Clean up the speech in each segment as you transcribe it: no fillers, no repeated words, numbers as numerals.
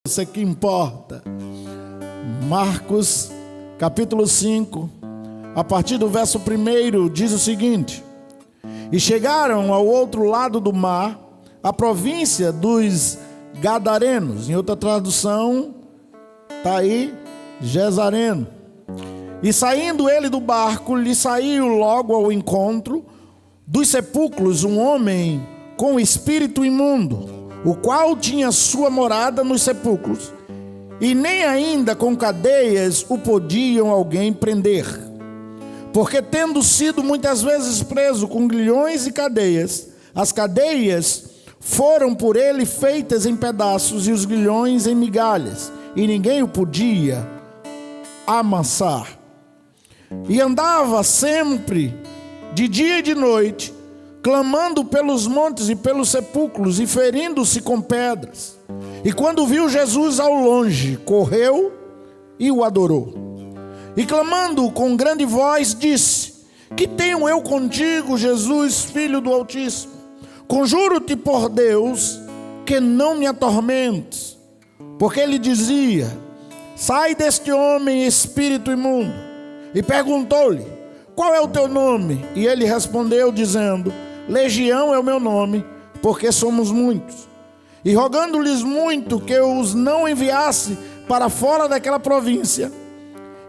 Isso é que importa. Marcos, capítulo 5, a partir do verso 1, diz o seguinte: E chegaram ao outro lado do mar, a província dos Gadarenos. Em outra tradução, está aí, Gesareno. E saindo ele do barco, lhe saiu logo ao encontro dos sepulcros um homem com espírito imundo, o qual tinha sua morada nos sepulcros, e nem ainda com cadeias o podiam alguém prender, porque tendo sido muitas vezes preso com grilhões e cadeias, as cadeias foram por ele feitas em pedaços e os grilhões em migalhas, e ninguém o podia amansar. E andava sempre, de dia e de noite, clamando pelos montes e pelos sepulcros, e ferindo-se com pedras. E quando viu Jesus ao longe, correu e o adorou. E clamando com grande voz, disse: Que tenho eu contigo, Jesus, Filho do Altíssimo? Conjuro-te por Deus, que não me atormentes. Porque ele dizia: Sai deste homem, espírito imundo. E perguntou-lhe: Qual é o teu nome? E ele respondeu, dizendo: Legião é o meu nome, porque somos muitos. E rogando-lhes muito que os não enviasse para fora daquela província,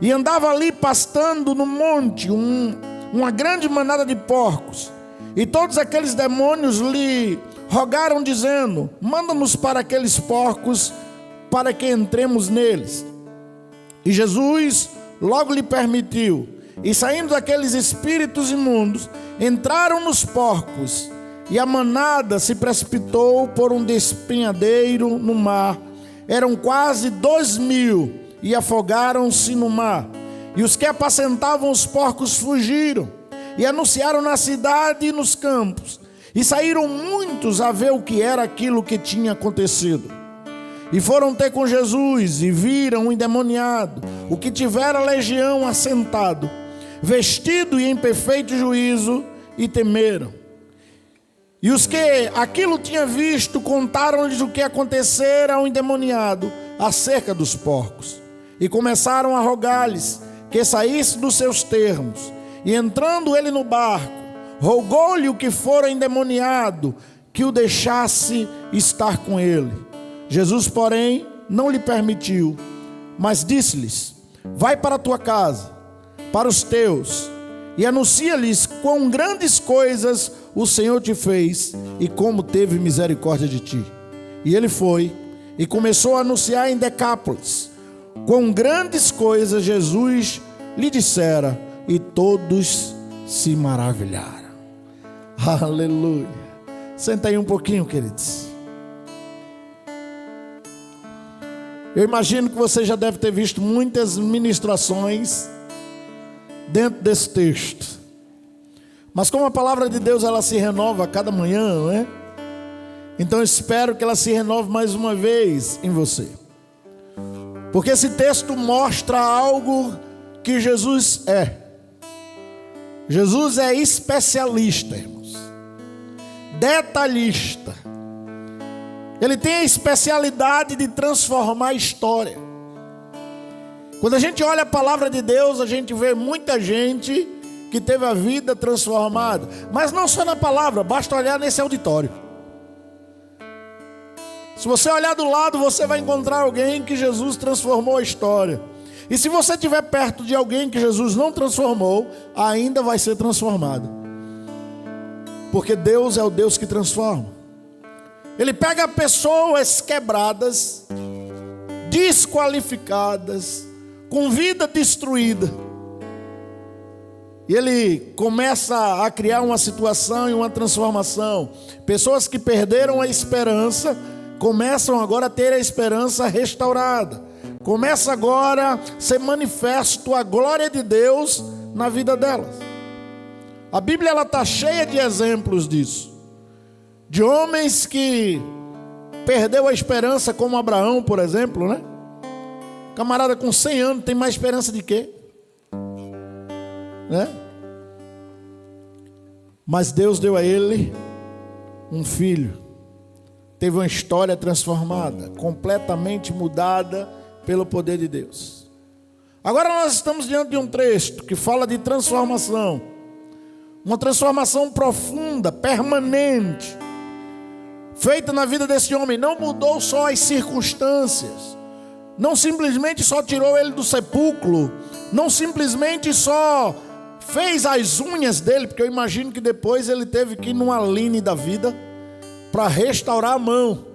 e andava ali pastando no monte uma grande manada de porcos. E todos aqueles demônios lhe rogaram, dizendo: Manda-nos para aqueles porcos, para que entremos neles. E Jesus logo lhe permitiu. E saindo daqueles espíritos imundos, entraram nos porcos, e a manada se precipitou por um despenhadeiro no mar. Eram quase 2.000, e afogaram-se no mar. E os que apacentavam os porcos fugiram, e anunciaram na cidade e nos campos. E saíram muitos a ver o que era aquilo que tinha acontecido. E foram ter com Jesus, e viram o endemoniado, o que tivera legião, assentado, vestido e em perfeito juízo, e temeram. E os que aquilo tinham visto, contaram-lhes o que acontecera ao endemoniado acerca dos porcos. E começaram a rogar-lhes que saísse dos seus termos. E entrando ele no barco, rogou-lhe o que fora endemoniado, que o deixasse estar com ele. Jesus, porém, não lhe permitiu, mas disse-lhes: Vai para a tua casa, para os teus, e anuncia-lhes quão grandes coisas o Senhor te fez, e como teve misericórdia de ti. E ele foi, e começou a anunciar em Decápolis quão grandes coisas Jesus lhe dissera, e todos se maravilharam. Aleluia. Senta aí um pouquinho, queridos. Eu imagino que você já deve ter visto muitas ministrações dentro desse texto. Mas como a palavra de Deus ela se renova a cada manhã, não é? Então eu espero que ela se renove mais uma vez em você. Porque esse texto mostra algo que Jesus é. Jesus é especialista, irmãos. Detalhista. Ele tem a especialidade de transformar a história. Quando a gente olha a palavra de Deus, a gente vê muita gente que teve a vida transformada. Mas não só na palavra, basta olhar nesse auditório. Se você olhar do lado, você vai encontrar alguém que Jesus transformou a história. E se você estiver perto de alguém que Jesus não transformou, ainda vai ser transformado. Porque Deus é o Deus que transforma. Ele pega pessoas quebradas, desqualificadas, com vida destruída, e ele começa a criar uma situação e uma transformação. Pessoas que perderam a esperança começam agora a ter a esperança restaurada. Começa agora a ser manifesto a glória de Deus na vida delas. A Bíblia está cheia de exemplos disso. De homens que perdeu a esperança, como Abraão, por exemplo, né? Camarada com 100 anos tem mais esperança de quê? Né? Mas Deus deu a ele um filho, teve uma história transformada, completamente mudada pelo poder de Deus. Agora nós estamos diante de um texto que fala de transformação. Uma transformação profunda, permanente, feita na vida desse homem. Não mudou só as circunstâncias, não simplesmente só tirou ele do sepulcro, não simplesmente só fez as unhas dele, porque eu imagino que depois ele teve que ir numa line da vida para restaurar a mão,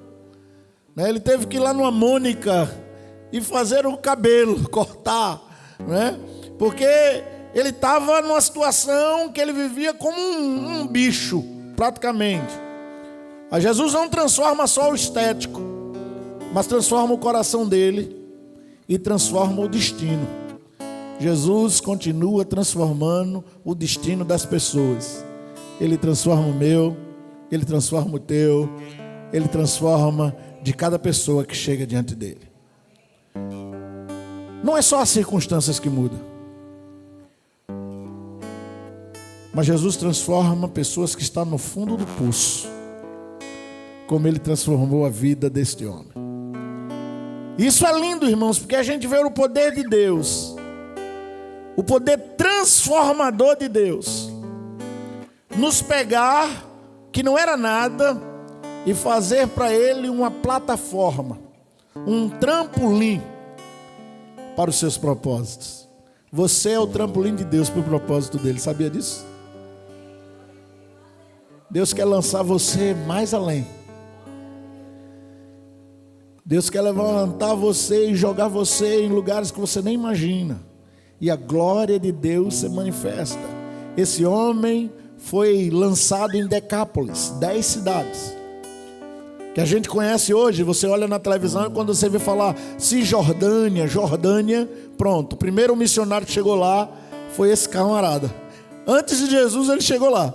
né? Ele teve que ir lá numa Mônica e fazer o cabelo, cortar, né? Porque ele estava numa situação que ele vivia como um bicho, praticamente. A Jesus não transforma só o estético, mas transforma o coração dele e transforma o destino. Jesus continua transformando o destino das pessoas. Ele transforma o meu, Ele transforma o teu, Ele transforma de cada pessoa que chega diante dele. Não é só as circunstâncias que mudam, mas Jesus transforma pessoas que estão no fundo do poço, como Ele transformou a vida deste homem. Isso é lindo, irmãos, porque a gente vê o poder de Deus, o poder transformador de Deus, nos pegar, que não era nada, e fazer para Ele uma plataforma, um trampolim para os seus propósitos. Você é o trampolim de Deus para o propósito dele, sabia disso? Deus quer lançar você mais além. Deus quer levantar você e jogar você em lugares que você nem imagina, e a glória de Deus se manifesta. Esse homem foi lançado em Decápolis, 10 cidades, que a gente conhece hoje. Você olha na televisão e quando você vê falar Cisjordânia, Jordânia, pronto, o primeiro missionário que chegou lá foi esse camarada. Antes de Jesus ele chegou lá,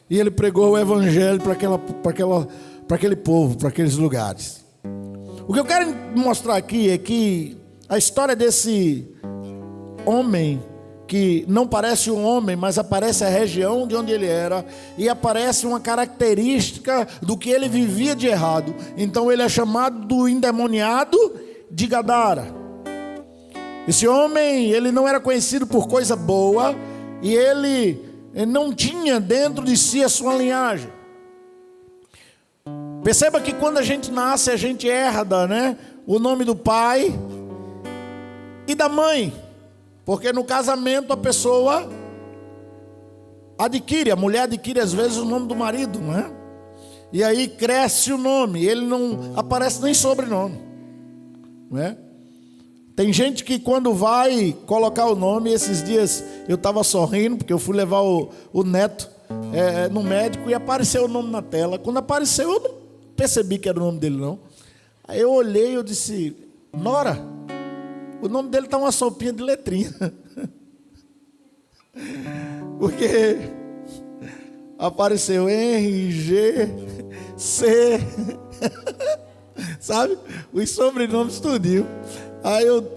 e ele pregou o evangelho para aquele povo, para aqueles lugares. O que eu quero mostrar aqui é que a história desse homem, que não parece um homem, mas aparece a região de onde ele era, e aparece uma característica do que ele vivia de errado. Então ele é chamado do endemoniado de Gadara. Esse homem, ele não era conhecido por coisa boa, e ele não tinha dentro de si a sua linhagem. Perceba que quando a gente nasce, a gente herda, né, o nome do pai e da mãe. Porque no casamento a pessoa adquire, a mulher adquire às vezes o nome do marido, não é? E aí cresce o nome, ele não aparece nem sobrenome, não é? Tem gente que quando vai colocar o nome, esses dias eu estava sorrindo, porque eu fui levar o neto no médico e apareceu o nome na tela. Quando apareceu, eu não percebi que era o nome dele não. Aí eu olhei e eu disse: Nora, o nome dele está uma sopinha de letrinha. Porque apareceu R, G, C, sabe? Os sobrenomes tudinho. Aí eu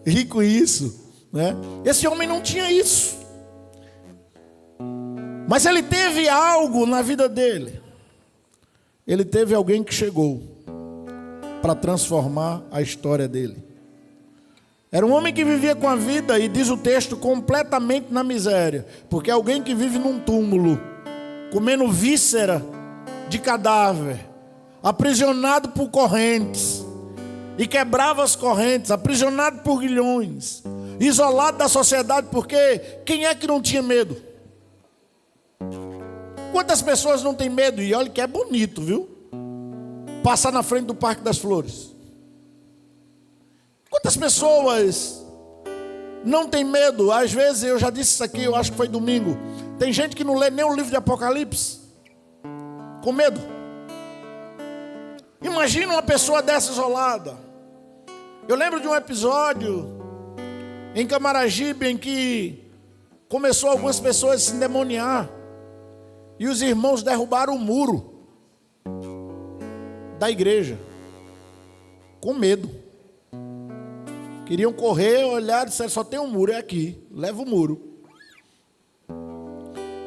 ri com isso, né? Esse homem não tinha isso, mas ele teve algo na vida dele. Ele teve alguém que chegou para transformar a história dele. Era um homem que vivia com a vida, e diz o texto, completamente na miséria. Porque alguém que vive num túmulo, comendo víscera de cadáver, aprisionado por correntes, e quebrava as correntes, aprisionado por grilhões, isolado da sociedade, porque quem é que não tinha medo? Quantas pessoas não têm medo? E olha que é bonito, viu? Passar na frente do Parque das Flores. Quantas pessoas não têm medo? Às vezes, eu já disse isso aqui, eu acho que foi domingo, tem gente que não lê nem o livro de Apocalipse, com medo. Imagina uma pessoa dessa isolada. Eu lembro de um episódio em Camaragibe, em que começou algumas pessoas a se endemoniar, e os irmãos derrubaram o muro da igreja, com medo. Queriam correr, olhar e disseram: só tem um muro, é aqui, leva o muro,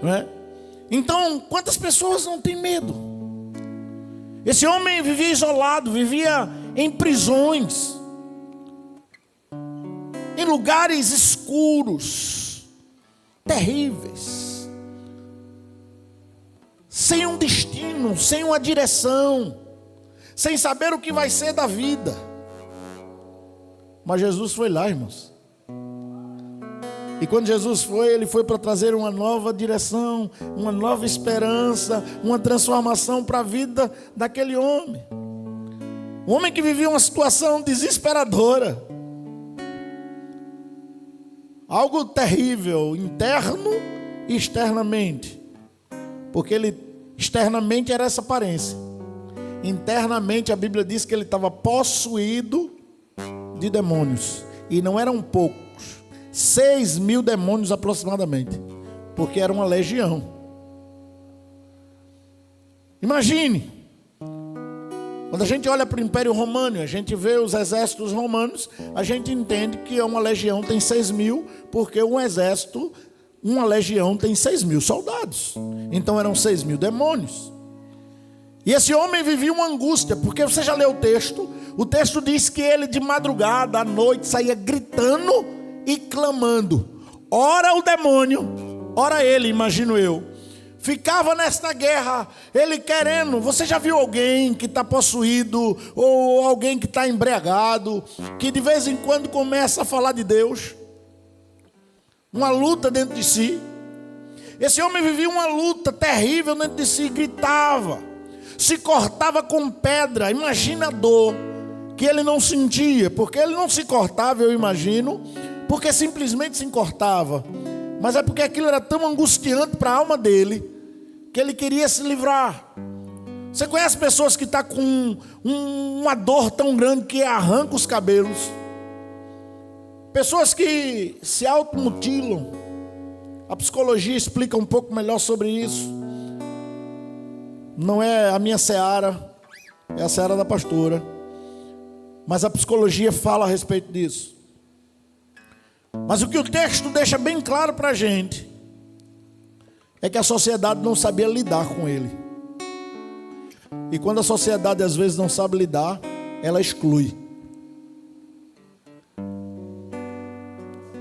não é? Então, quantas pessoas não têm medo? Esse homem vivia isolado, vivia em prisões, em lugares escuros, terríveis, sem um destino, sem uma direção, sem saber o que vai ser da vida. Mas Jesus foi lá, irmãos. E quando Jesus foi, ele foi para trazer uma nova direção, uma nova esperança, uma transformação para a vida daquele homem. Um homem que vivia uma situação desesperadora. Algo terrível, interno e externamente. Porque ele externamente era essa aparência. Internamente a Bíblia diz que ele estava possuído de demônios. E não eram poucos. 6.000 demônios aproximadamente. Porque era uma legião. Imagine. Quando a gente olha para o Império Romano, a gente vê os exércitos romanos, a gente entende que uma legião tem 6.000, porque um exército, uma legião tem 6.000 soldados. Então eram 6.000 demônios. E esse homem vivia uma angústia, porque você já leu o texto diz que ele de madrugada, à noite, saía gritando e clamando. Ora o demônio, ora ele, imagino eu. Ficava nesta guerra, ele querendo. Você já viu alguém que está possuído, ou alguém que está embriagado, que de vez em quando começa a falar de Deus? Uma luta dentro de si. Esse homem vivia uma luta terrível dentro de si, gritava, se cortava com pedra. Imagina a dor que ele não sentia, porque ele não se cortava, eu imagino, porque simplesmente se cortava, mas é porque aquilo era tão angustiante para a alma dele, que ele queria se livrar. Você conhece pessoas que estão com uma dor tão grande que arranca os cabelos? Pessoas que se automutilam. A psicologia explica um pouco melhor sobre isso. Não é a minha seara, é a seara da pastora. Mas a psicologia fala a respeito disso. Mas o que o texto deixa bem claro para a gente é que a sociedade não sabia lidar com ele. E quando a sociedade às vezes não sabe lidar, ela exclui.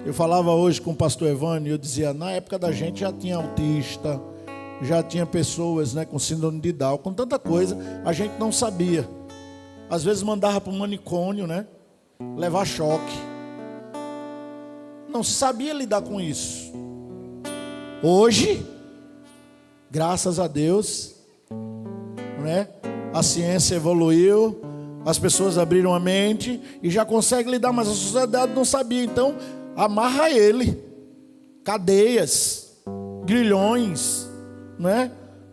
Eu falava hoje com o pastor Evânio e eu dizia, na época da gente já tinha autista, já tinha pessoas, com síndrome de Down, com tanta coisa, a gente não sabia. Às vezes mandava para o manicômio, levar choque. Não se sabia lidar com isso. Hoje, graças a Deus, a ciência evoluiu, as pessoas abriram a mente e já conseguem lidar, mas a sociedade não sabia. Então, amarra ele, cadeias, grilhões,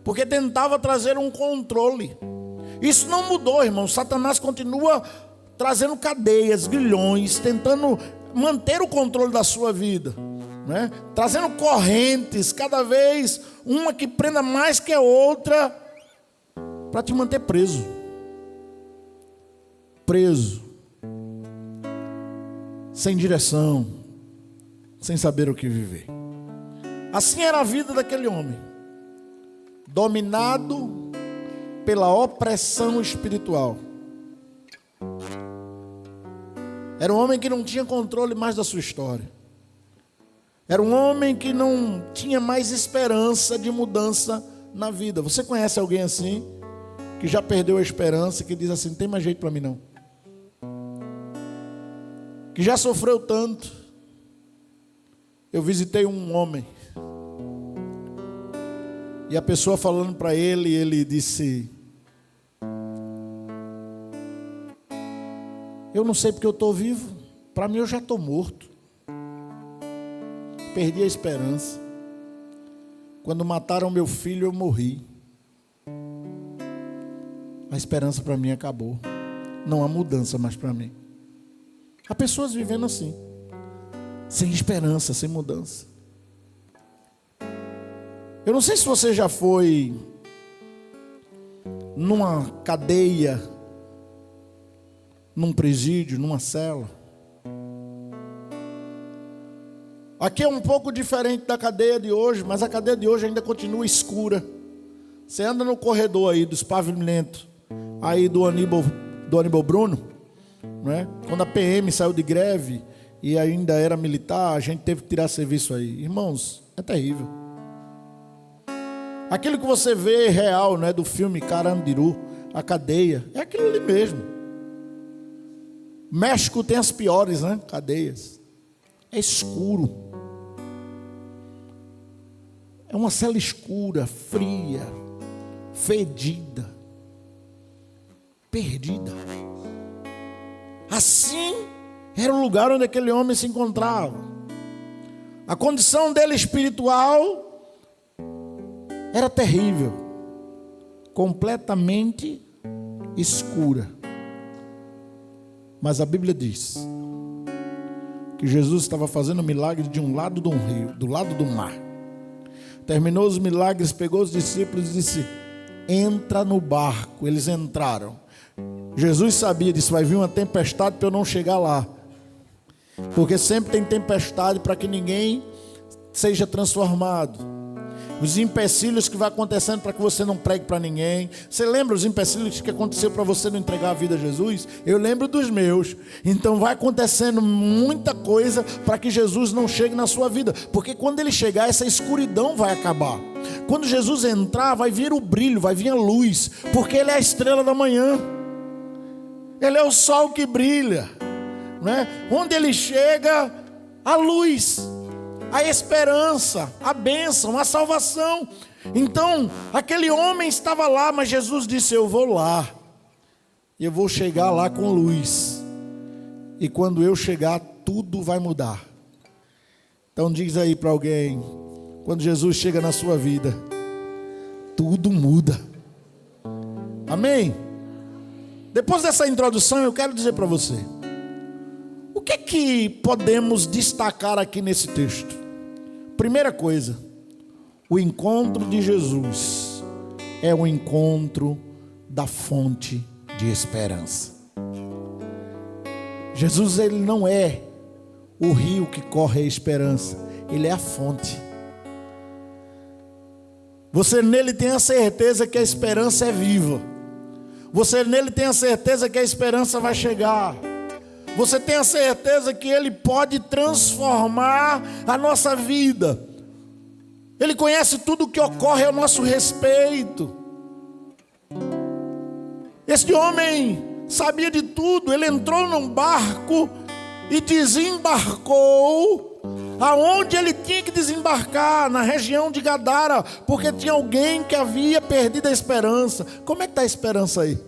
porque tentava trazer um controle. Isso não mudou, irmão. Satanás continua trazendo cadeias, grilhões, tentando manter o controle da sua vida, trazendo correntes, cada vez uma que prenda mais que a outra, para te manter preso, sem direção, sem saber o que viver. Assim era a vida daquele homem, dominado pela opressão espiritual. Era um homem que não tinha controle mais da sua história. Era um homem que não tinha mais esperança de mudança na vida. Você conhece alguém assim, que já perdeu a esperança, que diz assim, não tem mais jeito para mim não? Que já sofreu tanto. Eu visitei um homem, e a pessoa falando para ele, ele disse, eu não sei porque eu estou vivo, para mim eu já estou morto. Perdi a esperança. Quando mataram meu filho, eu morri. A esperança para mim acabou. Não há mudança mais para mim. Há pessoas vivendo assim, sem esperança, sem mudança. Eu não sei se você já foi numa cadeia, num presídio, numa cela. Aqui é um pouco diferente da cadeia de hoje, mas a cadeia de hoje ainda continua escura. Você anda no corredor aí dos pavimentos, aí do Aníbal Bruno, né? Quando a PM saiu de greve e ainda era militar, a gente teve que tirar serviço aí. Irmãos, é terrível. Aquilo que você vê real, né, do filme Carandiru, a cadeia, é aquilo ali mesmo. México tem as piores, né, cadeias. É escuro. É uma cela escura, fria, fedida, perdida. Assim era o lugar onde aquele homem se encontrava. A condição dele espiritual era terrível, completamente escura. Mas a Bíblia diz que Jesus estava fazendo milagre de um lado de um rio, do lado do mar. Terminou os milagres, pegou os discípulos e disse: entra no barco. Eles entraram. Jesus sabia, disse: vai vir uma tempestade para eu não chegar lá, porque sempre tem tempestade para que ninguém seja transformado. Os empecilhos que vai acontecendo para que você não pregue para ninguém. Você lembra os empecilhos que aconteceu para você não entregar a vida a Jesus? Eu lembro dos meus. Então vai acontecendo muita coisa para que Jesus não chegue na sua vida, porque quando ele chegar, essa escuridão vai acabar. Quando Jesus entrar, vai vir o brilho, vai vir a luz, porque ele é a estrela da manhã. Ele é o sol que brilha, né? Onde ele chega, a luz, a esperança, a bênção, a salvação. Então, aquele homem estava lá, mas Jesus disse: eu vou lá, eu vou chegar lá com luz, e quando eu chegar, tudo vai mudar. Então diz aí para alguém: quando Jesus chega na sua vida, tudo muda. Amém? Depois dessa introdução, eu quero dizer para você, o que podemos destacar aqui nesse texto? Primeira coisa, o encontro de Jesus é o encontro da fonte de esperança. Jesus, ele não é o rio que corre a esperança, ele é a fonte. Você nele tem a certeza que a esperança é viva. Você nele tem a certeza que a esperança vai chegar. Você tem a certeza que ele pode transformar a nossa vida. Ele conhece tudo o que ocorre ao nosso respeito. Este homem sabia de tudo. Ele entrou num barco e desembarcou aonde ele tinha que desembarcar, na região de Gadara, porque tinha alguém que havia perdido a esperança. Como é que está a esperança aí?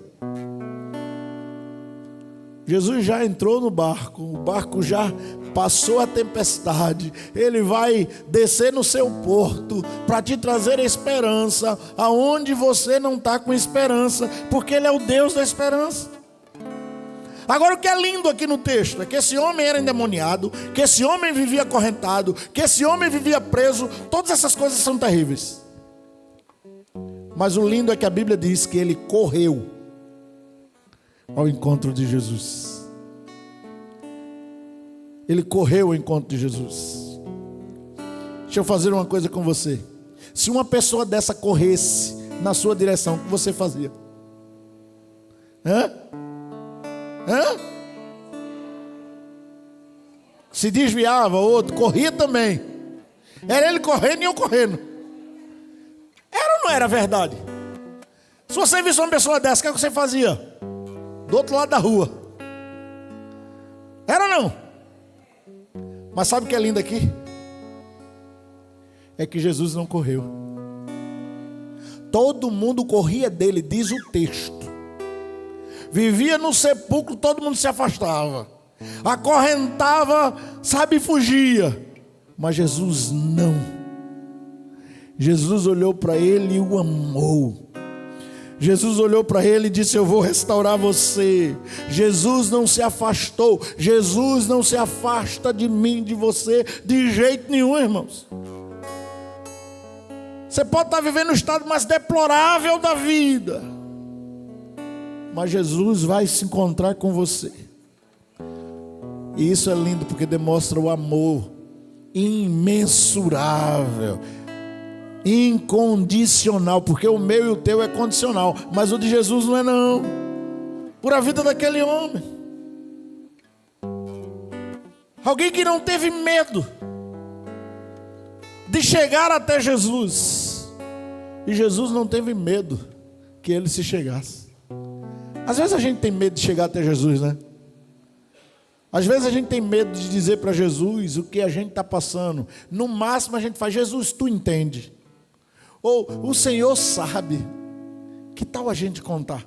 Jesus já entrou no barco, o barco já passou a tempestade, ele vai descer no seu porto para te trazer esperança aonde você não está com esperança, porque ele é o Deus da esperança. Agora, o que é lindo aqui no texto é que esse homem era endemoniado, que esse homem vivia acorrentado, que esse homem vivia preso. Todas essas coisas são terríveis, mas o lindo é que a Bíblia diz que ele correu ao encontro de Jesus. Ele correu ao encontro de Jesus. Deixa eu fazer uma coisa com você. Se uma pessoa dessa corresse na sua direção, o que você fazia? Hã? Se desviava, outro corria também. Era ele correndo e eu correndo. Era ou não era verdade? Se você visse uma pessoa dessa, o que você fazia? Do outro lado da rua. Era ou não? Mas sabe o que é lindo aqui? É que Jesus não correu. Todo mundo corria dele, diz o texto. Vivia no sepulcro, todo mundo se afastava. Acorrentava, sabe, fugia. Mas Jesus não. Jesus olhou para ele e o amou. Jesus olhou para ele e disse: eu vou restaurar você. Jesus não se afastou. Jesus não se afasta de mim, de você, de jeito nenhum, irmãos. Você pode estar vivendo o estado mais deplorável da vida, mas Jesus vai se encontrar com você. E isso é lindo, porque demonstra o amor imensurável, incondicional, porque o meu e o teu é condicional, mas o de Jesus não é não. por a vida daquele homem. Alguém que não teve medo de chegar até Jesus. E Jesus não teve medo que ele se chegasse. Às vezes a gente tem medo de chegar até Jesus, né? Às vezes a gente tem medo de dizer para Jesus o que a gente está passando. No máximo a gente faz: Jesus, tu entende. Ou o Senhor sabe. Que tal a gente contar?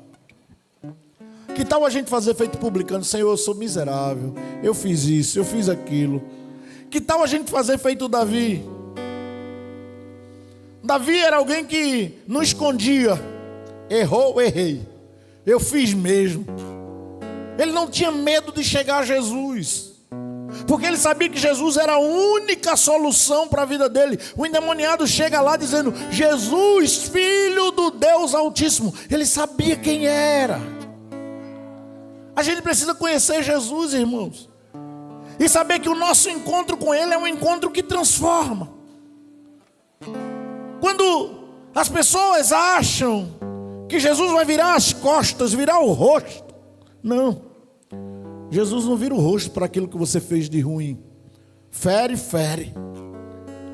Que tal a gente fazer feito publicano: Senhor, eu sou miserável, eu fiz isso, eu fiz aquilo. Que tal a gente fazer feito Davi? Davi era alguém que não escondia. Errou, errei. Eu fiz mesmo. Ele não tinha medo de chegar a Jesus, porque ele sabia que Jesus era a única solução para a vida dele. O endemoniado chega lá dizendo: Jesus, filho do Deus Altíssimo. Ele sabia quem era. A gente precisa conhecer Jesus, irmãos, e saber que o nosso encontro com Ele é um encontro que transforma. Quando as pessoas acham que Jesus vai virar as costas, virar o rosto, não. Jesus não vira o rosto para aquilo que você fez de ruim. Fere, fere,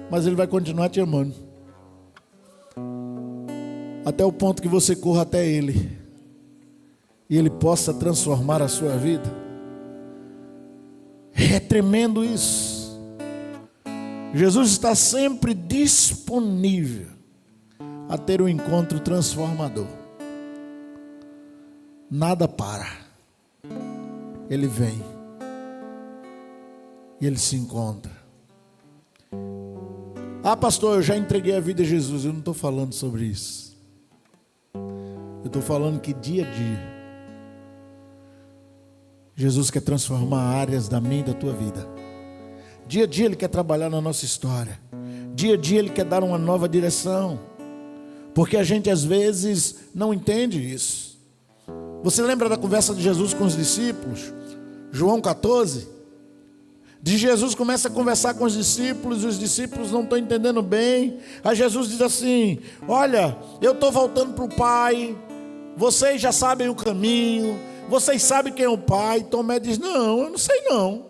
mas Ele vai continuar te amando, até o ponto que você corra até Ele e Ele possa transformar a sua vida. É tremendo isso. Jesus está sempre disponível a ter um encontro transformador. Nada para. Ele vem e Ele se encontra. Ah, pastor, eu já entreguei a vida a Jesus. Eu não estou falando sobre isso. Eu estou falando que dia a dia Jesus quer transformar áreas da minha e da tua vida. Dia a dia Ele quer trabalhar na nossa história. Dia a dia Ele quer dar uma nova direção, porque a gente às vezes não entende isso. Você lembra da conversa de Jesus com os discípulos? João 14. De Jesus começa a conversar com os discípulos, e os discípulos não estão entendendo bem. Aí Jesus diz assim: olha, eu estou voltando para o Pai, vocês já sabem o caminho, vocês sabem quem é o Pai. Tomé diz: não, eu não sei não,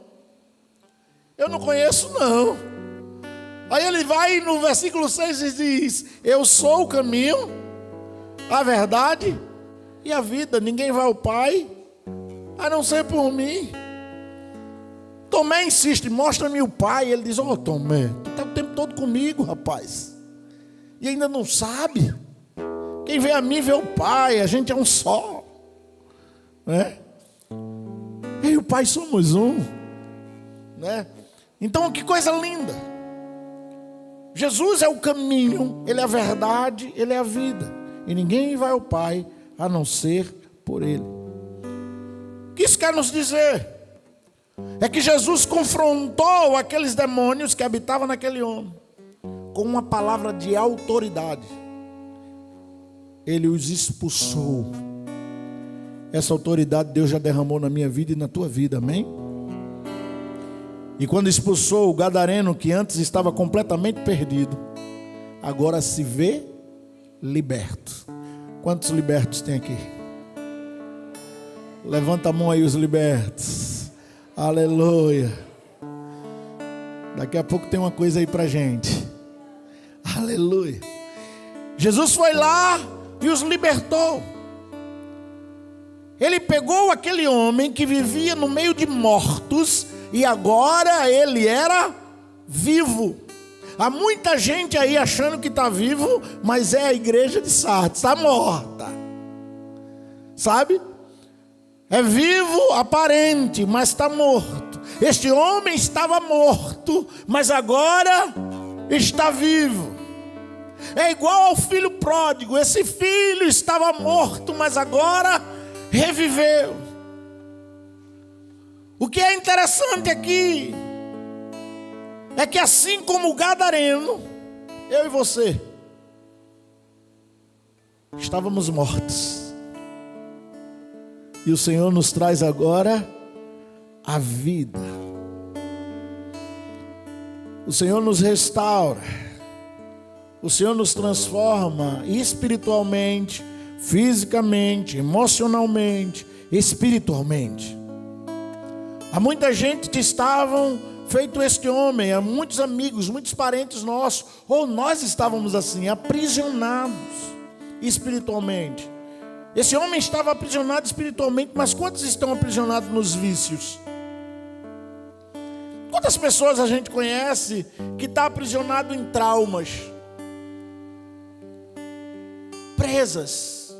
eu não conheço não. Aí ele vai no versículo 6 e diz: eu sou o caminho, a verdade e a vida. Ninguém vai ao Pai a não ser por mim. Tomé insiste: mostra-me o Pai. Ele diz: ô Tomé, tu está o tempo todo comigo, rapaz, e ainda não sabe? Quem vê a mim vê o Pai, a gente é um só, né? Eu e o Pai somos um, né? Então que coisa linda. Jesus é o caminho, Ele é a verdade, Ele é a vida, e ninguém vai ao Pai a não ser por Ele. O que isso quer nos dizer? É que Jesus confrontou aqueles demônios que habitavam naquele homem com uma palavra de autoridade. Ele os expulsou. Essa autoridade Deus já derramou na minha vida e na tua vida, amém? E quando expulsou o gadareno, que antes estava completamente perdido, agora se vê liberto. Quantos libertos tem aqui? Levanta a mão aí os libertos. Aleluia. Daqui a pouco tem uma coisa aí pra gente. Aleluia. Jesus foi lá e os libertou. Ele pegou aquele homem que vivia no meio de mortos e agora ele era vivo. Há muita gente aí achando que está vivo, mas é a igreja de Sardes, está morta. Sabe? É vivo aparente, mas está morto. Este homem estava morto, mas agora está vivo. É igual ao filho pródigo. Esse filho estava morto, mas agora reviveu. O que é interessante aqui é que assim como o gadareno, eu e você estávamos mortos, e o Senhor nos traz agora a vida. O Senhor nos restaura, o Senhor nos transforma espiritualmente, fisicamente, emocionalmente espiritualmente. Há muita gente que estavam feito este homem, há muitos amigos, muitos parentes nossos, ou nós estávamos assim, aprisionados espiritualmente. Esse homem estava aprisionado espiritualmente, mas quantos estão aprisionados nos vícios? Quantas pessoas a gente conhece que está aprisionado em traumas, presas?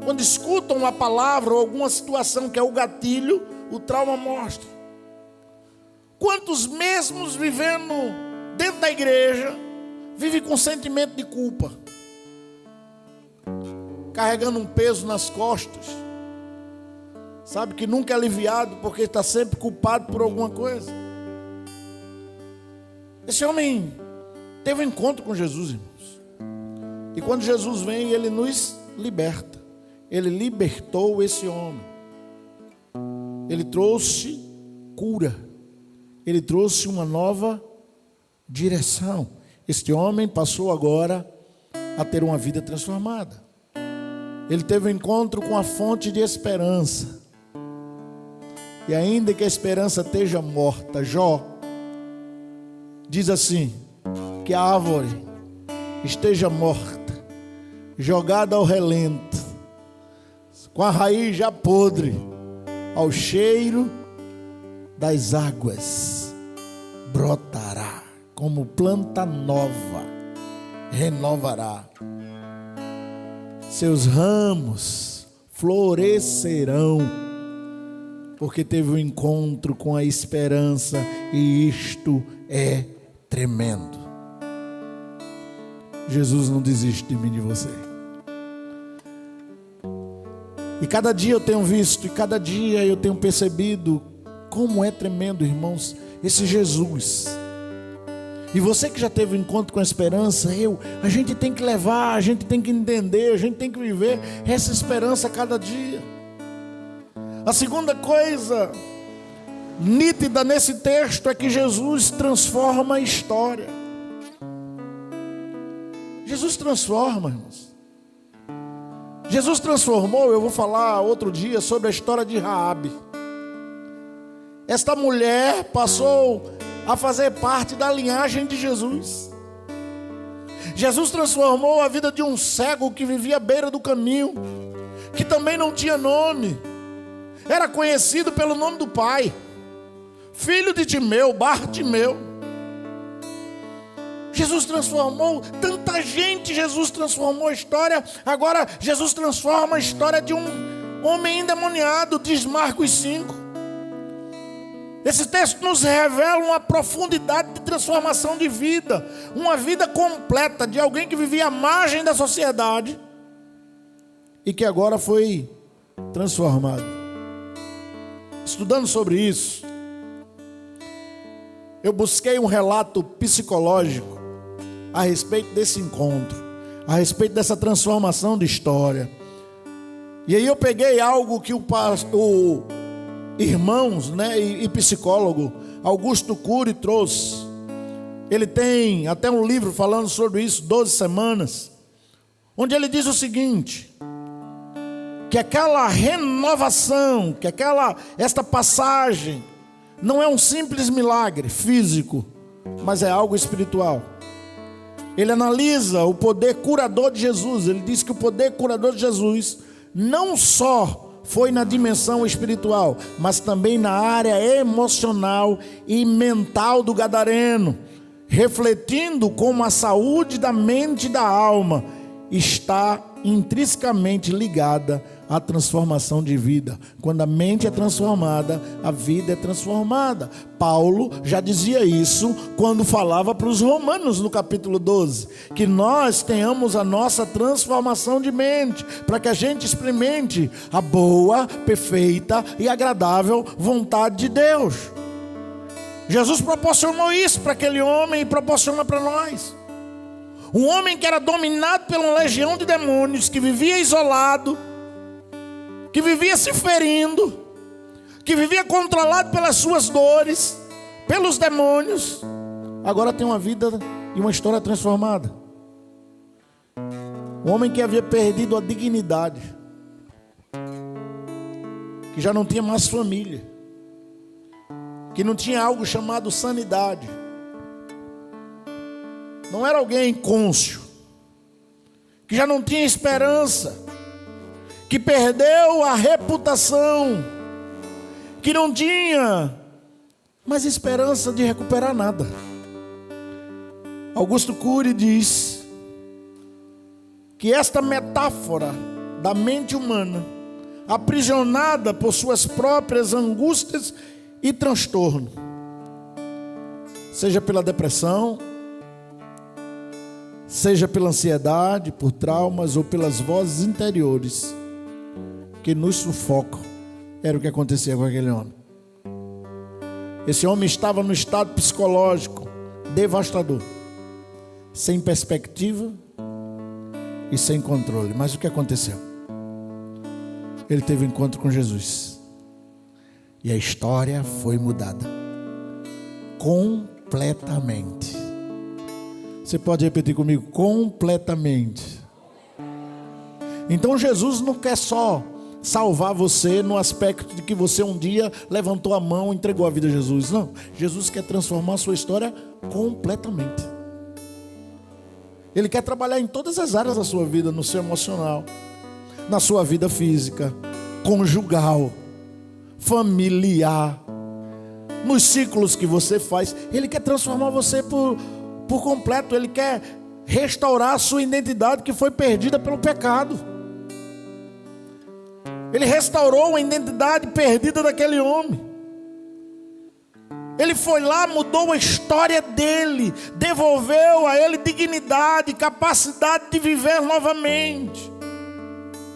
Quando escutam uma palavra ou alguma situação que é o gatilho, o trauma mostra. Quantos mesmos vivendo dentro da igreja, vivem com sentimento de culpa, carregando um peso nas costas, sabe que nunca é aliviado porque está sempre culpado por alguma coisa. Esse homem teve um encontro com Jesus, irmãos, e quando Jesus vem, ele nos liberta. Ele libertou esse homem, ele trouxe cura, ele trouxe uma nova direção. Este homem passou agora a ter uma vida transformada. Ele teve um encontro com a fonte de esperança. E ainda que a esperança esteja morta, Jó diz assim, que a árvore esteja morta, jogada ao relento, com a raiz já podre, ao cheiro das águas, brotará como planta nova, renovará. Seus ramos florescerão, porque teve um encontro com a esperança, e isto é tremendo. Jesus não desiste de mim e de você. E cada dia eu tenho visto, e cada dia eu tenho percebido como é tremendo, irmãos, esse Jesus. E você que já teve um encontro com a esperança, a gente tem que levar, a gente tem que entender, a gente tem que viver essa esperança a cada dia. A segunda coisa nítida nesse texto é que Jesus transforma a história. Jesus transforma, irmãos. Jesus transformou, eu vou falar outro dia sobre a história de Raabe. Esta mulher passou a fazer parte da linhagem de Jesus. Jesus transformou a vida de um cego que vivia à beira do caminho, que também não tinha nome, era conhecido pelo nome do pai, filho de Timeu, Bartimeu. Jesus transformou tanta gente, Jesus transformou a história. Agora Jesus transforma a história de um homem endemoniado, diz Marcos 5. Esse texto nos revela uma profundidade de transformação de vida, uma vida completa de alguém que vivia à margem da sociedade e que agora foi transformado. Estudando sobre isso, eu busquei um relato psicológico a respeito desse encontro, a respeito dessa transformação de história. E aí eu peguei algo que o irmãos, e psicólogo Augusto Cury trouxe. Ele tem até um livro falando sobre isso, 12 semanas, onde ele diz o seguinte, que aquela renovação, que esta passagem não é um simples milagre físico, mas é algo espiritual. Ele analisa o poder curador de Jesus. Ele diz que o poder curador de Jesus não só foi na dimensão espiritual, mas também na área emocional e mental do gadareno, refletindo como a saúde da mente e da alma está intrinsecamente ligada à transformação de vida. Quando a mente é transformada, a vida é transformada. Paulo já dizia isso quando falava para os romanos no capítulo 12, que nós tenhamos a nossa transformação de mente, para que a gente experimente a boa, perfeita e agradável vontade de Deus. Jesus proporcionou isso para aquele homem e proporciona para nós. Um homem que era dominado por uma legião de demônios, que vivia isolado, que vivia se ferindo, que vivia controlado pelas suas dores, pelos demônios, agora tem uma vida e uma história transformada. Um homem que havia perdido a dignidade, que já não tinha mais família, que não tinha algo chamado sanidade. Não era alguém cônscio, que já não tinha esperança, que perdeu a reputação, que não tinha mais esperança de recuperar nada. Augusto Cury diz que esta metáfora da mente humana, aprisionada por suas próprias angústias e transtorno, seja pela depressão, seja pela ansiedade, por traumas ou pelas vozes interiores que nos sufocam, era o que acontecia com aquele homem. Esse homem estava no estado psicológico devastador, sem perspectiva e sem controle. Mas o que aconteceu? Ele teve um encontro com Jesus e a história foi mudada completamente. Você pode repetir comigo? Completamente. Então Jesus não quer só salvar você no aspecto de que você um dia levantou a mão e entregou a vida a Jesus. Não, Jesus quer transformar a sua história completamente. Ele quer trabalhar em todas as áreas da sua vida, no seu emocional, na sua vida física, conjugal, familiar, nos ciclos que você faz. Ele quer transformar você por completo. Ele quer restaurar a sua identidade que foi perdida pelo pecado. Ele restaurou a identidade perdida daquele homem. Ele foi lá, mudou a história dele, devolveu a ele dignidade, capacidade de viver novamente.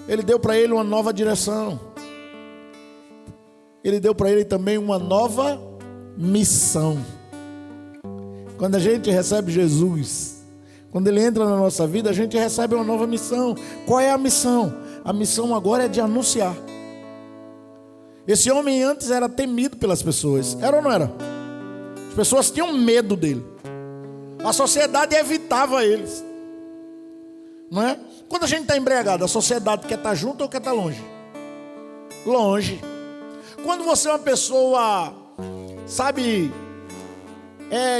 Ele deu para ele uma nova direção. Ele deu para ele também uma nova missão. Quando a gente recebe Jesus, quando ele entra na nossa vida, a gente recebe uma nova missão. Qual é a missão? A missão agora é de anunciar. Esse homem antes era temido pelas pessoas. Era ou não era? As pessoas tinham medo dele. A sociedade evitava eles. Não é? Quando a gente está embriagado, a sociedade quer estar junto ou quer estar longe? Longe. Quando você é uma pessoa, sabe,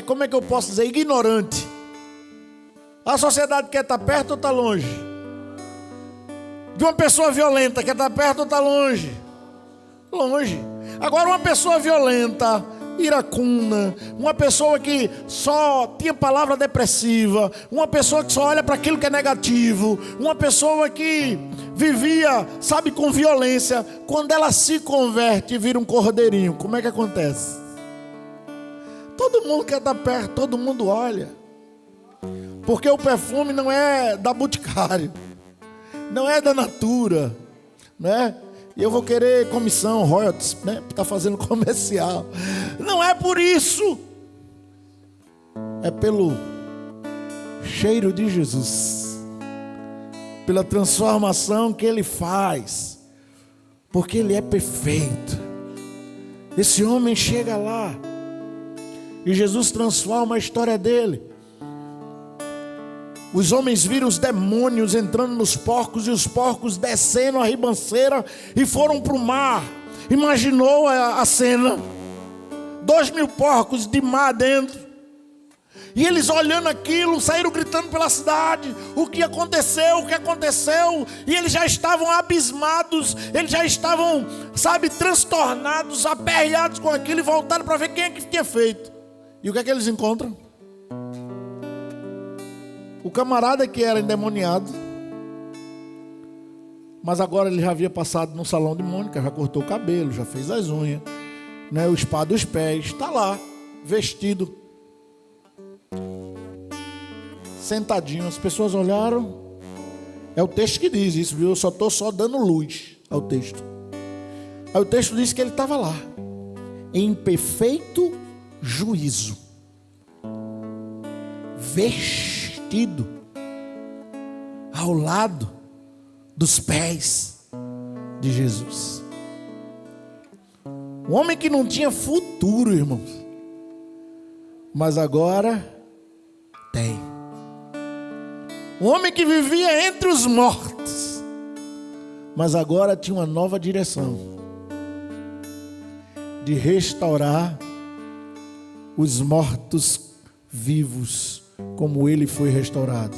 como é que eu posso dizer? Ignorante. A sociedade quer estar perto ou está longe? De uma pessoa violenta, quer estar perto ou está longe? Longe. Agora uma pessoa violenta, iracunda, uma pessoa que só tinha palavra depressiva, uma pessoa que só olha para aquilo que é negativo, uma pessoa que vivia, sabe, com violência, quando ela se converte e vira um cordeirinho, como é que acontece? Todo mundo quer estar perto, todo mundo olha, porque o perfume não é da Boticário, não é da Natura, né? E eu vou querer comissão, royalties, né? Está fazendo comercial. Não é por isso. É pelo cheiro de Jesus. Pela transformação que Ele faz. Porque Ele é perfeito. Esse homem chega lá. E Jesus transforma a história dele. Os homens viram os demônios entrando nos porcos e os porcos descendo a ribanceira e foram para o mar. Imaginou a cena? 2.000 porcos de mar dentro. E eles olhando aquilo, saíram gritando pela cidade. O que aconteceu? O que aconteceu? E eles já estavam abismados. Eles já estavam, sabe, transtornados, aperreados com aquilo. E voltaram para ver quem é que tinha feito. E o que é que eles encontram? O camarada que era endemoniado, mas agora ele já havia passado no salão de Mônica, já cortou o cabelo, já fez as unhas, né, o spa dos pés, está lá, vestido, sentadinho. As pessoas olharam, é o texto que diz isso, viu? Eu só estou dando luz ao texto. Aí o texto diz que ele estava lá, em perfeito juízo, vestido ao lado dos pés de Jesus. Um homem que não tinha futuro, irmãos, mas agora tem. Um homem que vivia entre os mortos, mas agora tinha uma nova direção. de restaurar os mortos vivos, como ele foi restaurado.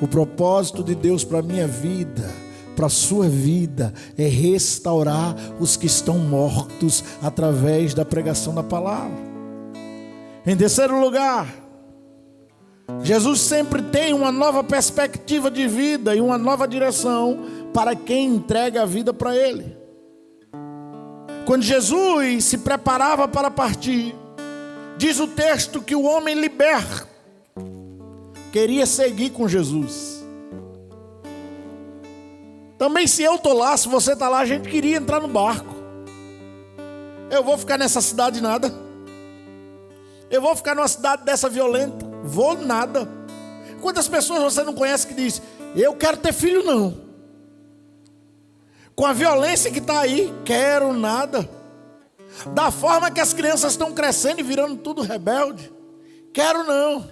O propósito de Deus para a minha vida, para a sua vida, é restaurar os que estão mortos através da pregação da palavra. Em terceiro lugar, Jesus sempre tem uma nova perspectiva de vida e uma nova direção para quem entrega a vida para Ele. Quando Jesus se preparava para partir, diz o texto que o homem liberto queria seguir com Jesus. Também, se eu estou lá, se você está lá, a gente queria entrar no barco. Eu vou ficar nessa cidade nada. Eu vou ficar numa cidade dessa violenta. Vou nada. Quantas pessoas você não conhece que diz: eu quero ter filho não. Com a violência que está aí, quero nada. Da forma que as crianças estão crescendo e virando tudo rebelde, quero não.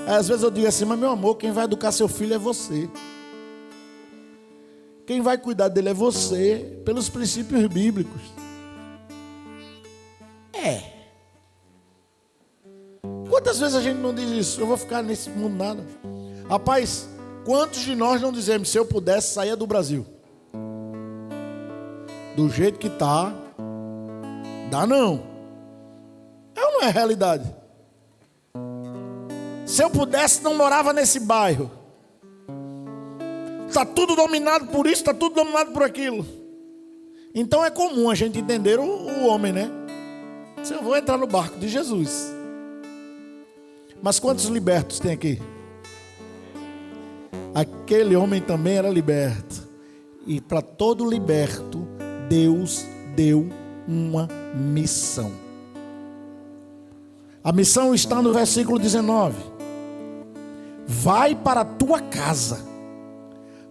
Às vezes eu digo assim: mas meu amor, quem vai educar seu filho é você. Quem vai cuidar dele é você, pelos princípios bíblicos. Quantas vezes a gente não diz isso? Eu vou ficar nesse mundo nada. Rapaz, quantos de nós não dizemos: se eu pudesse, saia do Brasil? Do jeito que está, dá não. É ou não é realidade? Se eu pudesse, não morava nesse bairro. Está tudo dominado por isso, está tudo dominado por aquilo. Então é comum a gente entender o homem, né? Se eu vou entrar no barco de Jesus. Mas quantos libertos tem aqui? Aquele homem também era liberto. E para todo liberto, Deus deu uma missão. A missão está no versículo 19. Vai para a tua casa,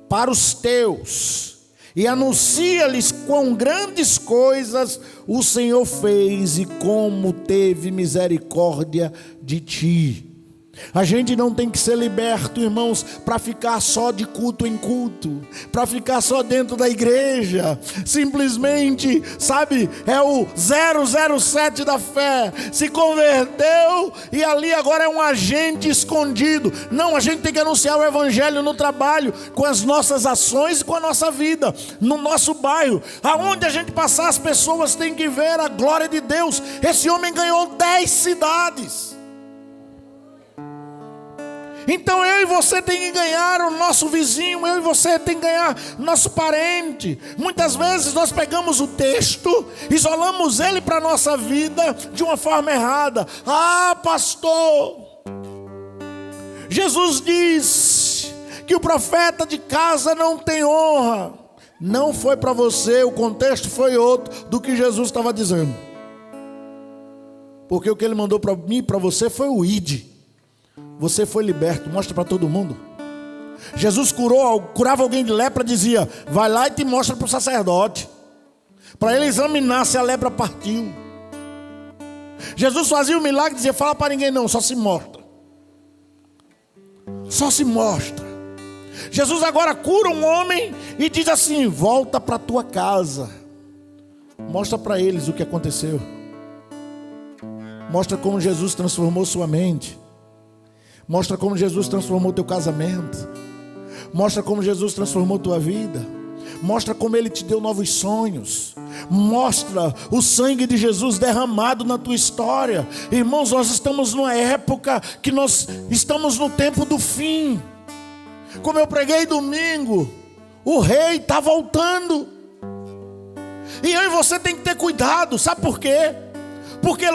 para os teus, e anuncia-lhes quão grandes coisas o Senhor fez e como teve misericórdia de ti. A gente não tem que ser liberto, irmãos, para ficar só de culto em culto, para ficar só dentro da igreja, simplesmente, sabe, é o 007 da fé, se converteu e ali agora é um agente escondido. Não, a gente tem que anunciar o evangelho no trabalho, com as nossas ações e com a nossa vida, no nosso bairro, aonde a gente passar, as pessoas têm que ver a glória de Deus. Esse homem ganhou 10 cidades. Então eu e você tem que ganhar o nosso vizinho, eu e você tem que ganhar nosso parente. Muitas vezes nós pegamos o texto, isolamos ele para a nossa vida de uma forma errada. Ah, pastor, Jesus diz que o profeta de casa não tem honra. Não foi para você, o contexto foi outro do que Jesus estava dizendo. Porque o que ele mandou para mim e para você foi o ide. Você foi liberto, mostra para todo mundo. Jesus curava alguém de lepra, dizia: vai lá e te mostra para o sacerdote, para ele examinar se a lepra partiu. Jesus fazia o milagre, dizia: fala para ninguém não, só se mostra. Só se mostra. Jesus agora cura um homem e diz assim: volta para a tua casa, mostra para eles o que aconteceu. Mostra como Jesus transformou sua mente. Mostra como Jesus transformou teu casamento. Mostra como Jesus transformou tua vida. Mostra como Ele te deu novos sonhos. Mostra o sangue de Jesus derramado na tua história. Irmãos, nós estamos numa época que nós estamos no tempo do fim. Como eu preguei domingo, o rei está voltando. E eu e você tem que ter cuidado. Sabe por quê? Porque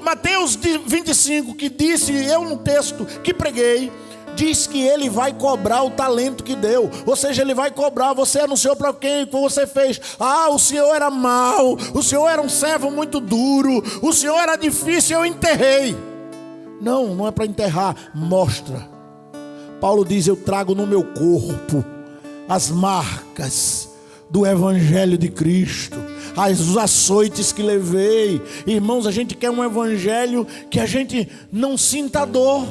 Mateus 25, que disse, eu no texto que preguei, diz que ele vai cobrar o talento que deu. Ou seja, ele vai cobrar. Você anunciou para quem que você fez? Ah, o senhor era mau, o senhor era um servo muito duro, o senhor era difícil, eu enterrei. Não, não é para enterrar, mostra. Paulo diz: eu trago no meu corpo as marcas do evangelho de Cristo, os açoites que levei. Irmãos, a gente quer um evangelho que a gente não sinta dor.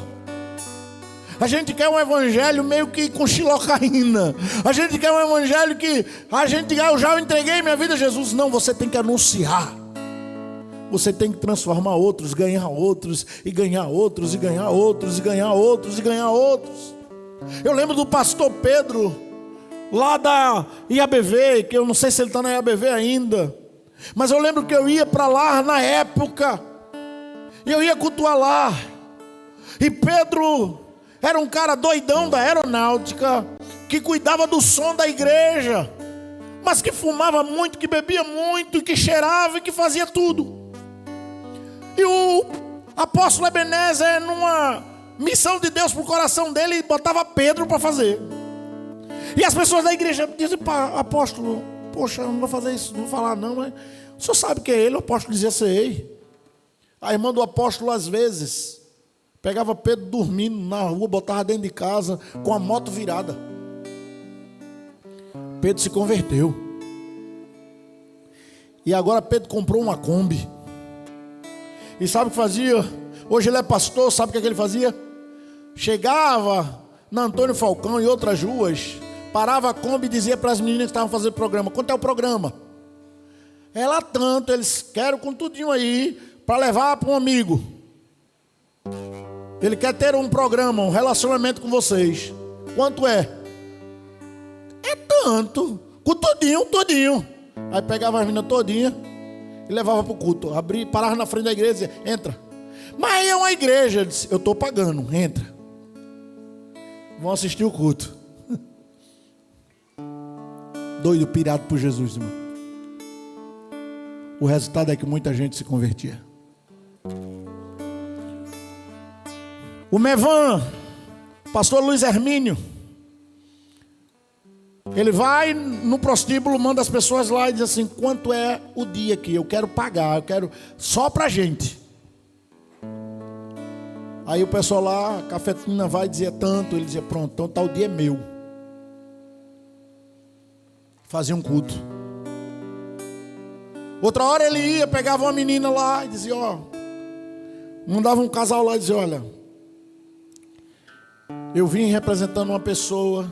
A gente quer um evangelho meio que com xilocaína. A gente quer um evangelho que a gente diga: eu já entreguei minha vida a Jesus. Não, você tem que anunciar. você tem que transformar outros, ganhar outros, e ganhar outros, e ganhar outros, e ganhar outros, e ganhar outros. Eu lembro do pastor Pedro, lá da IABV, que eu não sei se ele está na IABV ainda, mas eu lembro que eu ia para lá na época, e eu ia cultuar lá, e Pedro era um cara doidão da aeronáutica, que cuidava do som da igreja, mas que fumava muito, que bebia muito, e que cheirava e que fazia tudo. E o apóstolo Ebenezer, numa missão de Deus para o coração dele, botava Pedro para fazer. E as pessoas da igreja dizem: apóstolo, poxa, eu não vou fazer isso, não vou falar não, mas o senhor sabe que é ele? O apóstolo dizia: sei. A irmã do apóstolo às vezes pegava Pedro dormindo na rua, botava dentro de casa com a moto virada. Pedro se converteu. E agora Pedro comprou uma Kombi. E sabe o que fazia? Hoje ele é pastor, sabe o que ele fazia? Chegava na Antônio Falcão e outras ruas, parava a Kombi e dizia para as meninas que estavam fazendo programa: quanto é o programa? Ela tanto, eles querem com tudinho aí, para levar para um amigo. Ele quer ter um programa, um relacionamento com vocês. Quanto é? É tanto, com tudinho, tudinho. Aí pegava as meninas todinha e levava para o culto. Abria, parava na frente da igreja e dizia: entra. Mas aí é uma igreja. Ele disse: eu estou pagando, entra. Vão assistir o culto. Doido, pirado por Jesus, irmão. O resultado é que muita gente se convertia. O Mevan, pastor Luiz Hermínio, ele vai no prostíbulo, manda as pessoas lá e diz assim: quanto é o dia aqui? Eu quero pagar, eu quero só pra gente. Aí o pessoal lá, a cafetina vai dizer tanto, ele dizia: pronto, então tal dia é meu. Fazia um culto. Outra hora ele ia, pegava uma menina lá e dizia: ó, mandava um casal lá e dizia: olha, eu vim representando uma pessoa,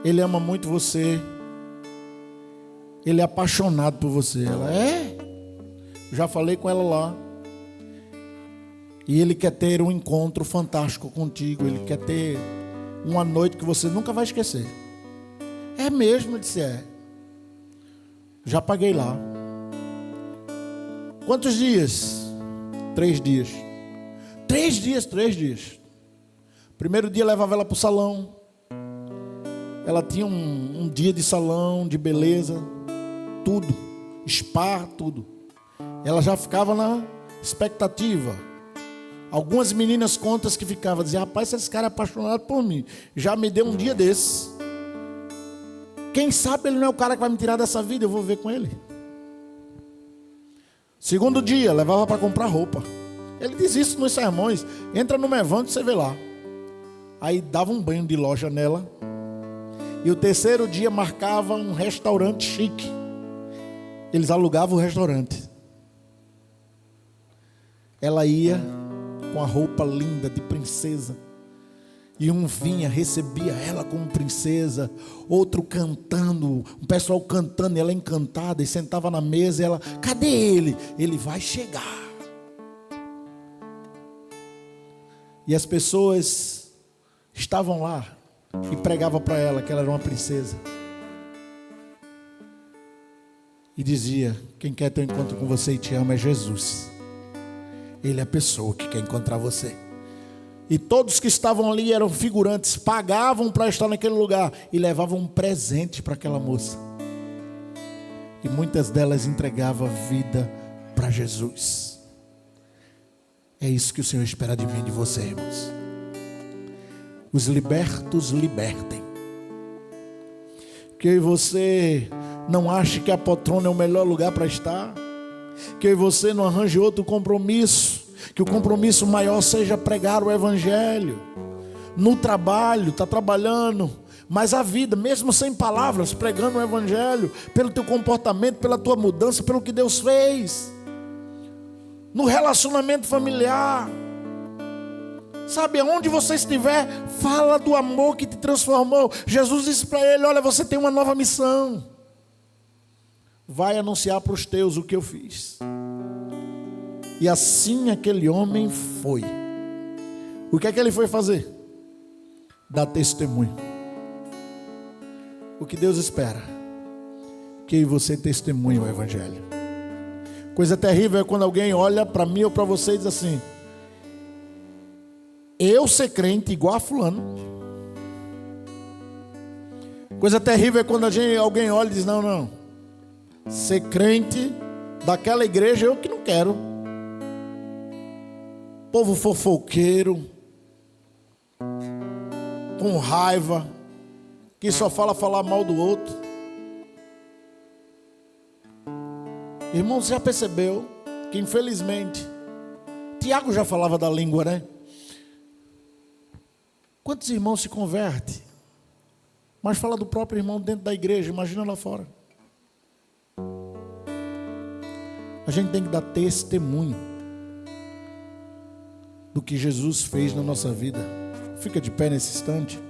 ele ama muito você, ele é apaixonado por você. Ela: é? Já falei com ela lá. E ele quer ter um encontro fantástico contigo, ele quer ter uma noite que você nunca vai esquecer. É mesmo? Eu disse: é. Já paguei lá. Quantos dias? 3 dias. 3 dias, 3 dias. Primeiro dia levava ela para o salão. Ela tinha um dia de salão, de beleza, tudo, spa, tudo. Ela já ficava na expectativa. Algumas meninas contas que ficavam, diziam: rapaz, esse cara é apaixonado por mim, já me deu um dia desse. Quem sabe ele não é o cara que vai me tirar dessa vida, eu vou ver com ele. Segundo dia, levava para comprar roupa. Ele diz isso nos sermões: entra no Mevan que você vê lá. Aí dava um banho de loja nela. E o terceiro dia marcava um restaurante chique. Eles alugavam o restaurante. Ela ia com a roupa linda de princesa. E um vinha, recebia ela como princesa. Outro cantando, um pessoal cantando, ela encantada. E sentava na mesa e ela: cadê ele? Ele vai chegar. E as pessoas estavam lá e pregavam para ela que ela era uma princesa. E dizia: quem quer ter um encontro com você e te ama é Jesus. Ele é a pessoa que quer encontrar você. E todos que estavam ali eram figurantes, pagavam para estar naquele lugar e levavam um presente para aquela moça. E muitas delas entregavam a vida para Jesus. É isso que o Senhor espera de mim e de você, irmãos. Os libertos libertem. Que eu e você não ache que a poltrona é o melhor lugar para estar. Que eu e você não arranje outro compromisso. Que o compromisso maior seja pregar o Evangelho. No trabalho, está trabalhando, mas a vida, mesmo sem palavras, pregando o Evangelho, pelo teu comportamento, pela tua mudança, pelo que Deus fez. No relacionamento familiar, sabe, aonde você estiver, fala do amor que te transformou. Jesus disse para ele: olha, você tem uma nova missão. Vai anunciar para os teus o que eu fiz. E assim aquele homem foi. O que é que ele foi fazer? Dar testemunho. O que Deus espera? Que você testemunhe o Evangelho. Coisa terrível é quando alguém olha para mim ou para você e diz assim: eu ser crente igual a fulano. Coisa terrível é quando alguém olha e diz: não, ser crente daquela igreja eu que não quero. Povo fofoqueiro, com raiva, que só falar mal do outro. Irmão, você já percebeu que infelizmente Tiago já falava da língua, né? Quantos irmãos se convertem, mas fala do próprio irmão dentro da igreja, imagina lá fora. A gente tem que dar testemunho do que Jesus fez na nossa vida. Fica de pé nesse instante.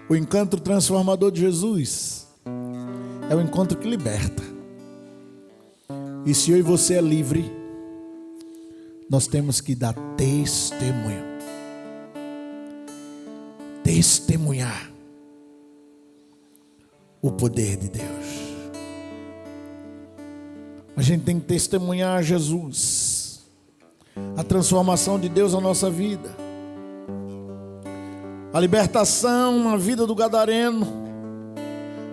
O encontro transformador de Jesus é o encontro que liberta. E se eu e você é livre, nós temos que dar testemunho. Testemunhar o poder de Deus. A gente tem que testemunhar Jesus, a transformação de Deus na nossa vida, a libertação na vida do gadareno.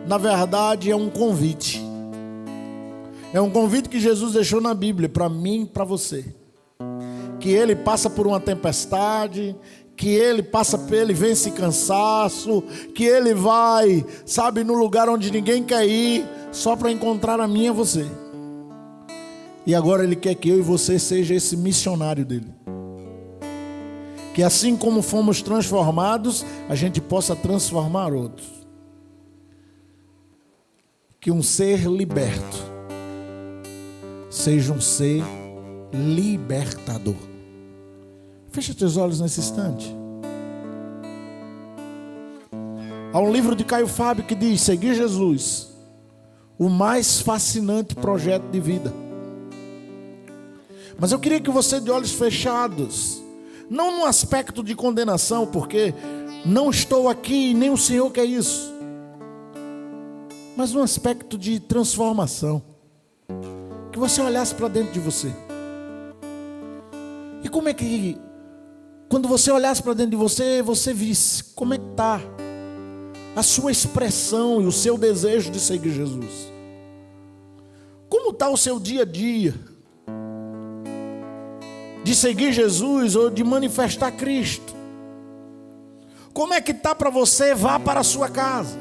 Na verdade é um convite. É um convite que Jesus deixou na Bíblia para mim e para você. Que ele passa por uma tempestade, que ele vence cansaço, que ele vai, sabe, no lugar onde ninguém quer ir, só para encontrar a mim e a você. E agora ele quer que eu e você seja esse missionário dele. Que assim como fomos transformados, a gente possa transformar outros. Que um ser liberto seja um ser libertador. Fecha teus olhos nesse instante. Há um livro de Caio Fábio que diz: seguir Jesus, o mais fascinante projeto de vida. Mas eu queria que você, de olhos fechados, não no aspecto de condenação, porque não estou aqui, nem o Senhor quer isso, mas no aspecto de transformação. Que você olhasse para dentro de você. E como é que, quando você olhasse para dentro de você, você visse como é que está a sua expressão e o seu desejo de seguir Jesus. Como está o seu dia a dia de seguir Jesus ou de manifestar Cristo? Como é que está para você? Vá para a sua casa.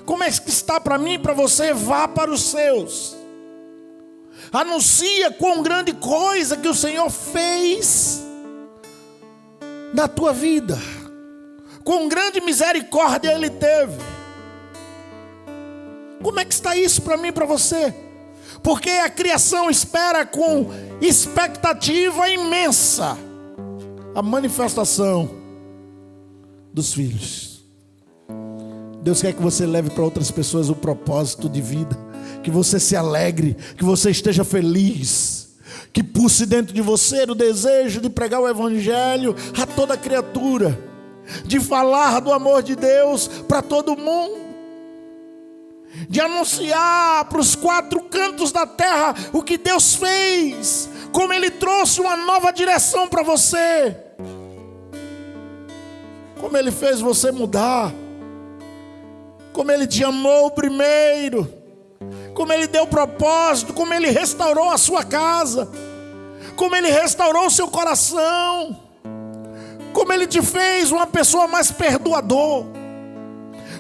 Como é que está para mim e para você? Vá para os seus. Anuncia quão grande coisa que o Senhor fez na tua vida, quão grande misericórdia Ele teve. Como é que está isso para mim e para você? Porque a criação espera com expectativa imensa a manifestação dos filhos. Deus quer que você leve para outras pessoas o propósito de vida, que você se alegre, que você esteja feliz, que pulse dentro de você o desejo de pregar o Evangelho a toda criatura, de falar do amor de Deus para todo mundo, de anunciar para os quatro cantos da terra o que Deus fez, como Ele trouxe uma nova direção para você, como Ele fez você mudar, como Ele te amou primeiro, como Ele deu propósito, como Ele restaurou a sua casa, como Ele restaurou o seu coração, como Ele te fez uma pessoa mais perdoador,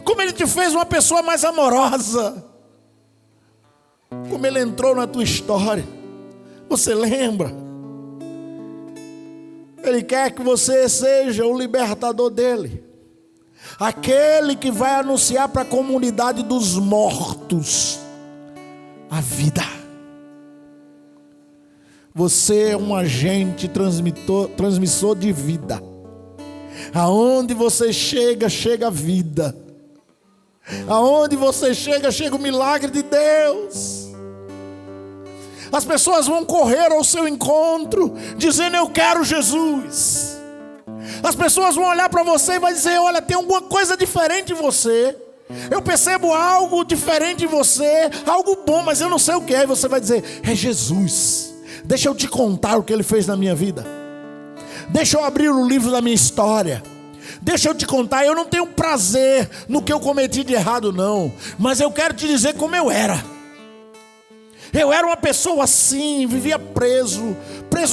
como Ele te fez uma pessoa mais amorosa, como Ele entrou na tua história. Você lembra? Ele quer que você seja o libertador dele, aquele que vai anunciar para a comunidade dos mortos a vida. Você é um agente transmissor de vida. Aonde você chega, chega a vida. Aonde você chega, chega o milagre de Deus. As pessoas vão correr ao seu encontro, dizendo: eu quero Jesus. As pessoas vão olhar para você e vão dizer: olha, tem alguma coisa diferente em você. Eu percebo algo diferente em você, algo bom, mas eu não sei o que é. E você vai dizer: é Jesus. Deixa eu te contar o que Ele fez na minha vida. Deixa eu abrir o livro da minha história. Deixa eu te contar, eu não tenho prazer no que eu cometi de errado não, mas eu quero te dizer como eu era. Eu era uma pessoa assim, vivia preso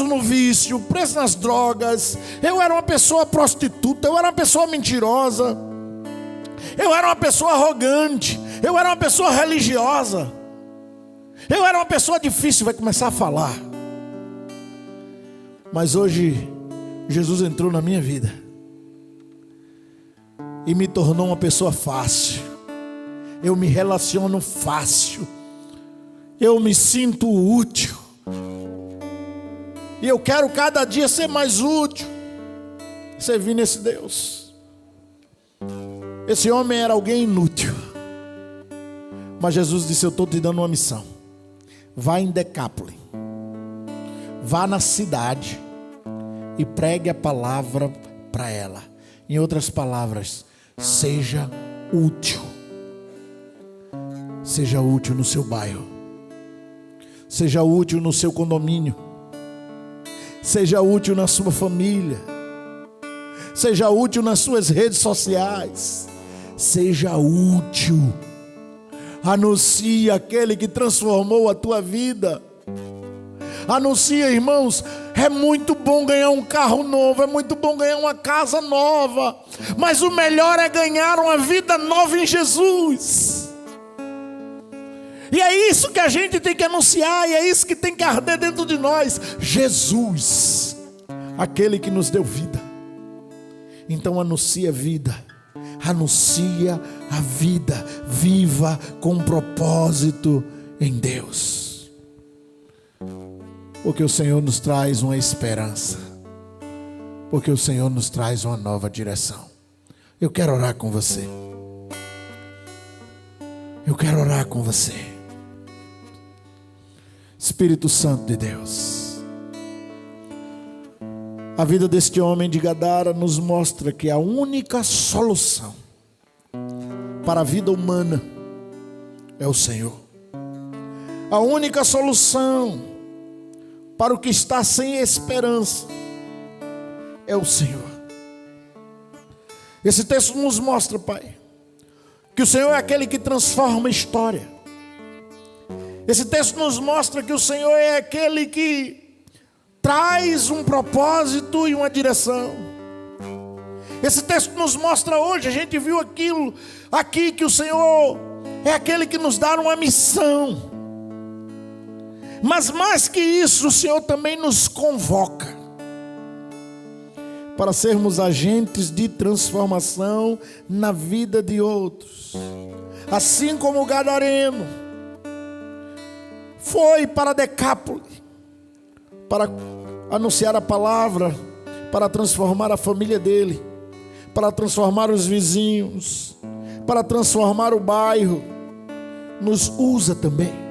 no vício, preso nas drogas. Eu era uma pessoa prostituta, eu era uma pessoa mentirosa. Eu era uma pessoa arrogante, eu era uma pessoa religiosa. Eu era uma pessoa difícil, vai começar a falar. Mas hoje, Jesus entrou na minha vida e me tornou uma pessoa fácil. Eu me relaciono fácil. Eu me sinto útil. E eu quero cada dia ser mais útil, servir nesse Deus. Esse homem era alguém inútil, mas Jesus disse: eu estou te dando uma missão. Vá em Decápolis, vá na cidade e pregue a palavra para ela. Em outras palavras, seja útil. Seja útil no seu bairro. Seja útil no seu condomínio. Seja útil na sua família. Seja útil nas suas redes sociais. Seja útil. Anuncie aquele que transformou a tua vida. Anuncia, irmãos. É muito bom ganhar um carro novo, é muito bom ganhar uma casa nova, mas o melhor é ganhar uma vida nova em Jesus. E é isso que a gente tem que anunciar, e é isso que tem que arder dentro de nós: Jesus, aquele que nos deu vida. Então anuncia a vida, anuncia a vida, viva com um propósito em Deus. Porque o Senhor nos traz uma esperança. Porque o Senhor nos traz uma nova direção. Eu quero orar com você. Eu quero orar com você. Espírito Santo de Deus. A vida deste homem de Gadara nos mostra que a única solução para a vida humana é o Senhor. A única solução para o que está sem esperança é o Senhor. Esse texto nos mostra, Pai, que o Senhor é aquele que transforma a história. Esse texto nos mostra que o Senhor é aquele que traz um propósito e uma direção. Esse texto nos mostra hoje, a gente viu aquilo aqui, que o Senhor é aquele que nos dá uma missão. Mas mais que isso, o Senhor também nos convoca para sermos agentes de transformação na vida de outros. Assim como o gadareno foi para Decápolis para anunciar a palavra, para transformar a família dele, para transformar os vizinhos, para transformar o bairro, nos usa também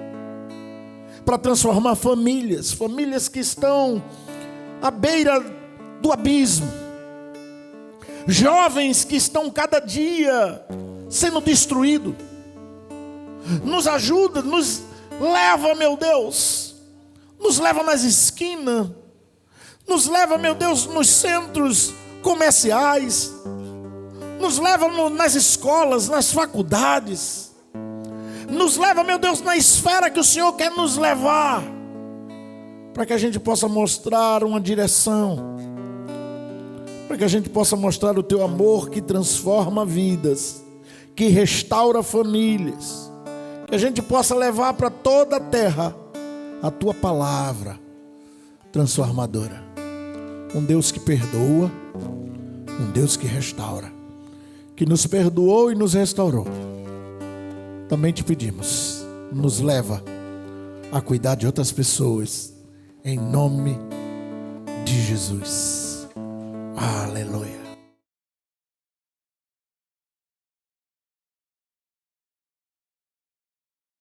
para transformar famílias que estão à beira do abismo, jovens que estão cada dia sendo destruídos. Nos ajuda, nos leva, meu Deus, nos leva nas esquinas, nos leva, meu Deus, nos centros comerciais, nos leva nas escolas, nas faculdades, nos leva, meu Deus, na esfera que o Senhor quer nos levar, para que a gente possa mostrar uma direção, para que a gente possa mostrar o Teu amor que transforma vidas, que restaura famílias, que a gente possa levar para toda a terra a Tua palavra transformadora. Um Deus que perdoa, um Deus que restaura, que nos perdoou e nos restaurou. Também te pedimos, nos leva a cuidar de outras pessoas, em nome de Jesus. Aleluia.